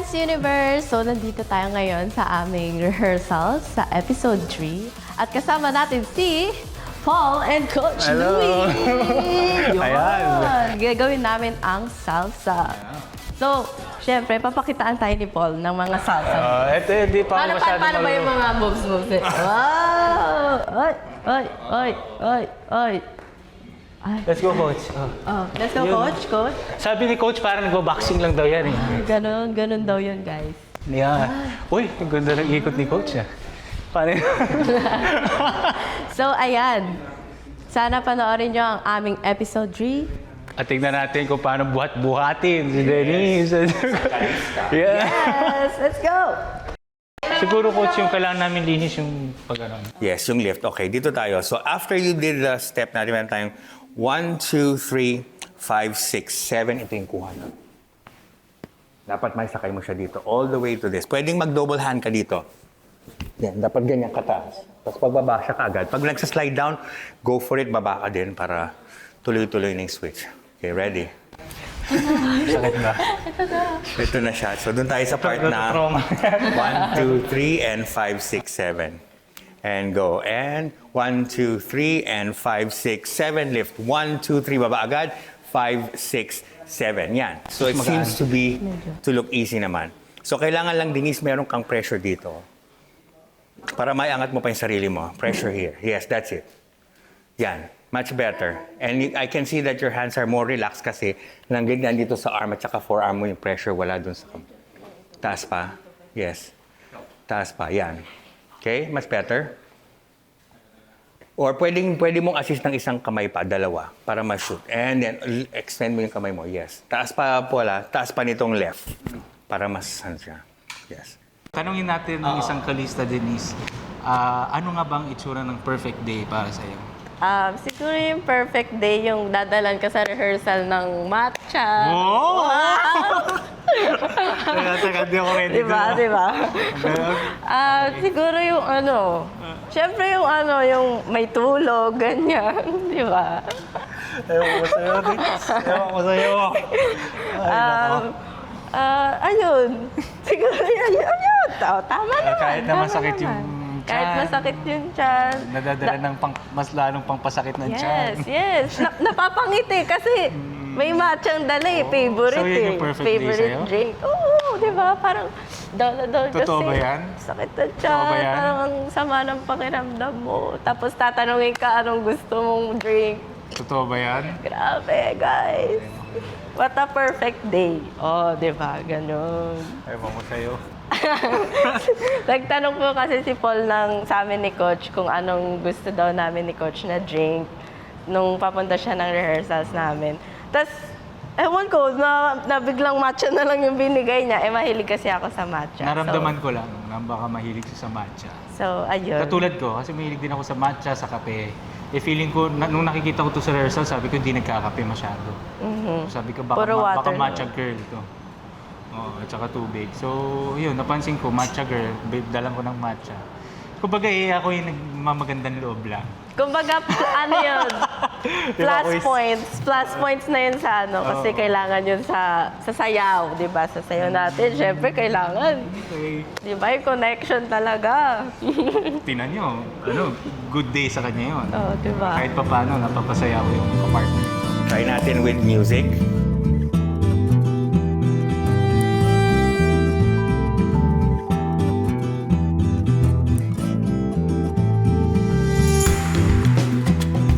Miss Universe! So, nandito tayo ngayon sa aming rehearsal sa episode 3. At kasama natin si Paul and Coach Louie! Yun! Ayan. Gagawin namin ang salsa. So, syempre, papakitaan tayo ni Paul ng mga salsa. Ito, hindi pa ako masyado Paano ba yung mga moves? Wow! Ay! Ay! Ay! Ay! Ay! Ay. Let's go, Coach. Let's go, Yun. Coach. Sabi ni Coach, parang nagbo-boxing lang daw yan eh. Ganun daw yun, guys. Yeah. Uy, ang ganda ng ikot ni Coach ah. Paano yun? So, ayan. Sana panoorin nyo ang aming episode 3. At tingnan natin kung paano buhat-buhatin si Denise. Yeah. Yes! Let's go! Siguro, Coach, yung kailangan namin linis yung pag-ano. Yes, yung lift. Okay, dito tayo. So after you did the step natin, meron tayong 1, 2, 3, 5, 6, 7. Ito yung kuha na. Dapat may sakay mo siya dito. All the way to this. Pwedeng mag-double hand ka dito. Yan, dapat ganyan kataas. Tapos pagbaba siya kagad. Pag nagsa-slide down, go for it. Baba ka din para tuloy-tuloy na yung switch. Okay, ready? Sakit ba? Ito na siya. So doon tayo sa part na 1, 2, 3, and 5, 6, 7. And go. And 1, 2, 3, and 5, 6, 7. Lift. 1, 2, 3. Baba agad. 5, 6, 7. Yan. So it seems to look easy naman. So kailangan lang, Denise, meron kang pressure dito. Para maiangat mo pa yung sarili mo. Pressure here. Yes, that's it. Yan. Much better. And I can see that your hands are more relaxed kasi nanggignan dito sa arm at saka forearm mo yung pressure wala dun sa kamay. Taas pa. Yes. Taas pa. Yan. Okay? Much better. Or pwede mong assist ng isang kamay pa, dalawa, para ma-shoot. And then, extend mo yung kamay mo. Yes. Taas pa po taas pa nitong left. Para mas siya. Yes. Tanungin natin ng isang kalista, Denise. Ano nga bang itsura ng perfect day para sa'yo? Siguro yung perfect day yung dadalan ka sa rehearsal ng matcha. Wow! Teka, di ako ready. Diba? Siguro yung syempre yung yung may tulog, ganyan. Diba? Ewan ko sa'yo, Denise. Ewan ko sa'yo. Ayun. Siguro yun. Tama naman. Kahit naman tama sakit naman. yung Kahit tiyan. masakit yung tiyan. Nadadala ng mas lalong pangpasakit ng tiyan. Yes. Napapangiti kasi may matchang dala eh. Favorite So, yun yung perfect day favorite sa'yo? drink. Oo, di ba? Parang down kasi. Totoo ba yan? Sakit na tiyan. Totoo ba yan? Parang ang sama ng pakiramdam mo. Tapos tatanungin ka anong gusto mong drink. Totoo ba yan? Grabe, guys. What a perfect day. Oh, di ba? Ganon. Ewan ko sa'yo. Nagtanong po kasi si Paul sa amin ni Coach kung anong gusto daw namin ni Coach na drink nung papunta siya ng rehearsals namin. Tapos, ewan ko, na biglang matcha na lang yung binigay niya. Mahilig kasi ako sa matcha. Naramdaman ko lang na baka mahilig siya sa matcha. So, ayun. Katulad ko, kasi mahilig din ako sa matcha, sa kape. Feeling ko, nung nakikita ko to sa rehearsal, sabi ko hindi nagkakape masyado. Sabi ko, baka Puro water matcha lang. girl to. Oo, at saka tubig. So, yun, napansin ko, matcha girl, dalang ko ng matcha. Kumbaga, ako yung nagmamagandang loob lang. Kumbaga, yun? Plus points na yun sa kasi kailangan yun sa sayaw, di ba? Sa sayaw natin, syempre kailangan. Okay. Di ba? Yung connection talaga. Tinan nyo, good day sa kanya yun. Oh, di ba? Kahit pa paano, napapasaya ko yung kapartner. Try natin with music.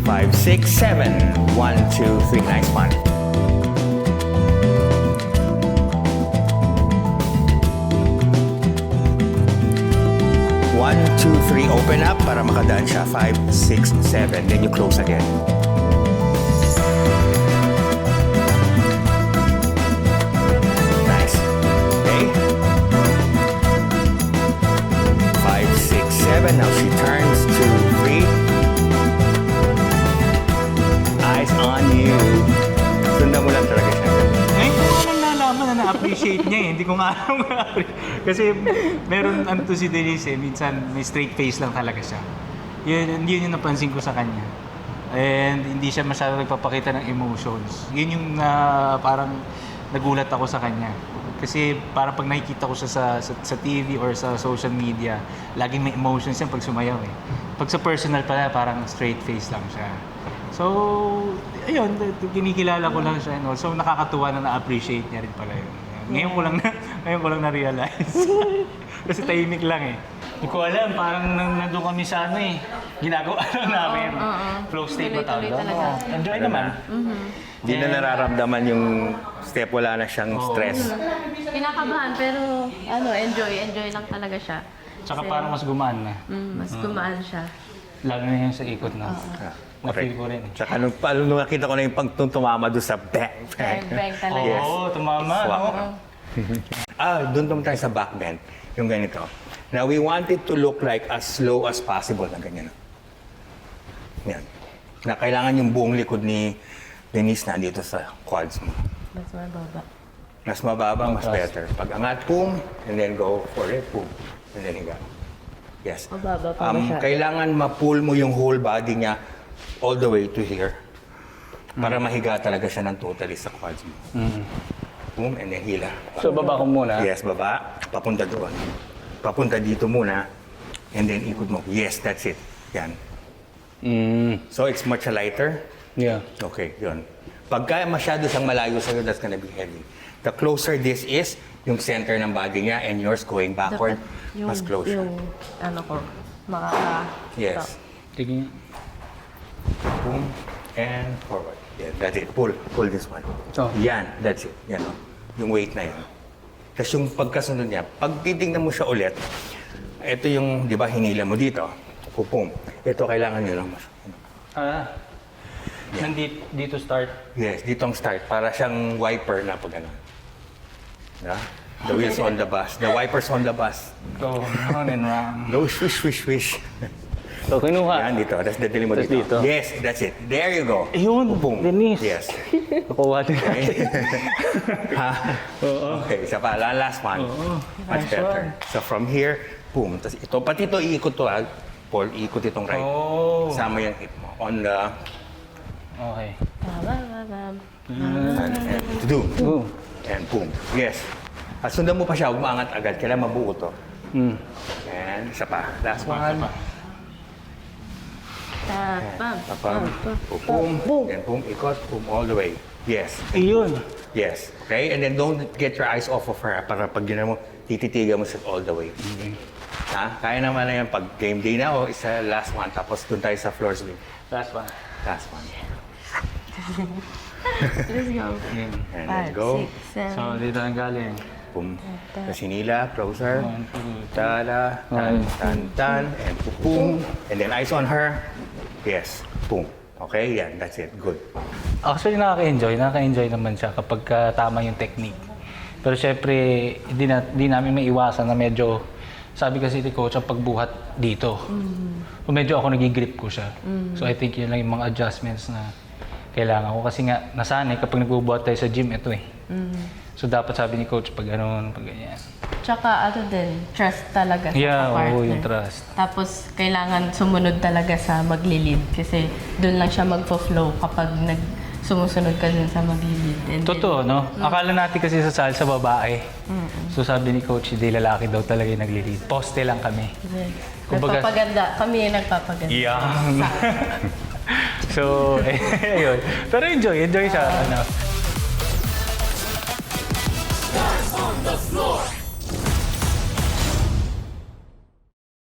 Five, six, seven. 1, 2, 3. Nice one. One, two, three. Open up para makadaan siya. 5, 6, 7. Then you close again. Nice. Okay. 5, 6, 7. Now she turns. 2, 3. Eyes on you. Sundan mo lang talaga siya. Ngayon ko lang nalaman na na-appreciate niya eh. Hindi ko nga alam kasi meron to si Denise eh. Minsan may straight face lang talaga siya. Yun yung napansin ko sa kanya. And hindi siya masyadong nagpapakita ng emotions. Yun yung parang nagulat ako sa kanya. Kasi para pag nakikita ko siya sa TV or sa social media, laging may emotions yan pag sumayaw eh. Pag sa personal pala, parang straight face lang siya. So, ayun, kinikilala ko lang siya. No? So, nakakatuwa na na-appreciate niya rin pala yun. Ngayon ko lang na-realize. Kasi tahimik lang eh. Hindi ko alam, parang nandun kami sa ano eh. Ginagawa lang namin. Flow state ba tawag doon? Tuloy-tuloy Oo. Enjoy naman. Hindi na nararamdaman yung step, wala na siyang stress. Kinakabahan, pero enjoy lang talaga siya. Tsaka Kasi, parang mas gumaan na. mas gumaan siya. Lalo na yung sa ikot na. Na-feel ko rin eh. Tsaka nung nakita ko na yung pagtumama doon sa bang. Bang talaga. Yes. Oo, tumama. Swak. No? Doon naman tayo sa backbend. Yung ganito. Now, we want it to look like as slow as possible na ganyan. Yan. Na kailangan yung buong likod ni Denise na dito sa quads mo. Mas mababa. Mas mababa, mas better. Pag angat, boom, and then go for it, boom, and then higa. Yes. Mababa pa masyado. Kailangan ma-pull mo yung whole body niya all the way to here para mahiga talaga siya ng totally sa quads mo. Boom, and then hila. So, baba ko muna. Yes, baba. Papunta doon. Papunta dito muna. And then ikot mo. Yes, that's it. Yan. So, it's much lighter. Yeah. Okay, yun. Pagka masyado siyang malayo sa'yo, that's gonna be heavy. The closer this is, yung center ng body niya and yours going backward, mas closer. Yung ko, Yes. Tingin. Boom. And forward. Yeah, that's it. Pull. Pull this one. Oh. Yan. That's it. Yan o. Yung weight na yan. Tapos yung pagkasunod niya, pag titignan mo siya ulit, ito yung, di ba, hinila mo dito. Pupum. Ito kailangan nyo lang mas. Dito start. Yes, dito ang start. Para siyang wiper na pag ano. Yeah? The wheels on the bus. The wipers on the bus. Go round and round. Go swish, swish, swish. So, kinuha. Yan dito. Tapos dadali mo Tas dito. dito. Yes, that's it. There you go. Ayun, Boom. Denise. Yes. Nakuha din Okay. Ha? Oo. Okay, isa pa. Last one. Oo. Much Nice better. one. So from here, boom. Tapos ito, pati ito iikot to ha. Paul, iikot itong right. Oh. Sama yung hip mo. On the... Okay. And to do. Boom. And boom. Yes. At sundan mo pa siya, huwag maangat agad. Kailangan mabuo to. And isa pa. Last one. Tapam. Boom. And boom. Ikot. Boom. All the way. Yes. Ayun. Yes. Okay? And then don't get your eyes off of her para pag ginawa mo, tititigan mo siya all the way. Okay. Ha? Kaya naman na yan pag game day na o isa last one. Tapos dun tayo sa floor swing. Last one. Last one. Let's go. And let's go. 5, 6, 7. So, dito ang galing. Boom. Sa sinila, closer. 1, 2, Tada, tan, tan, tan, and boom. And then eyes on her. Yes. Boom. Okay, yan. That's it. Good. Actually, nakaka-enjoy naman siya kapag tama yung technique. Pero syempre, di namin maiwasan na medyo, sabi kasi ni coach, ang pagbuhat dito. So, medyo ako nag-grip ko siya. So I think yun lang yung mga adjustments na kailangan ko. Kasi nga, nasanay kapag nagbubuhat tayo sa gym, ito eh. So dapat sabi ni coach, pag ganun, pag ganyan. Tsaka trust talaga sa Yeah, partner. oo, yung trust. Tapos kailangan sumunod talaga sa maglilid kasi doon lang siya magfo-flow kapag sumusunod ka dun sa maglilid. And Totoo, no? Akala natin kasi sa salsa babae. So sabi ni coach, hindi lalaki daw talaga yung nagli-lead. Poste lang kami. Kumbaga- Nagpapaganda. Kami yung nagpapaganda. Yeah. So, ayun. Pero enjoy siya. Ano. On the floor.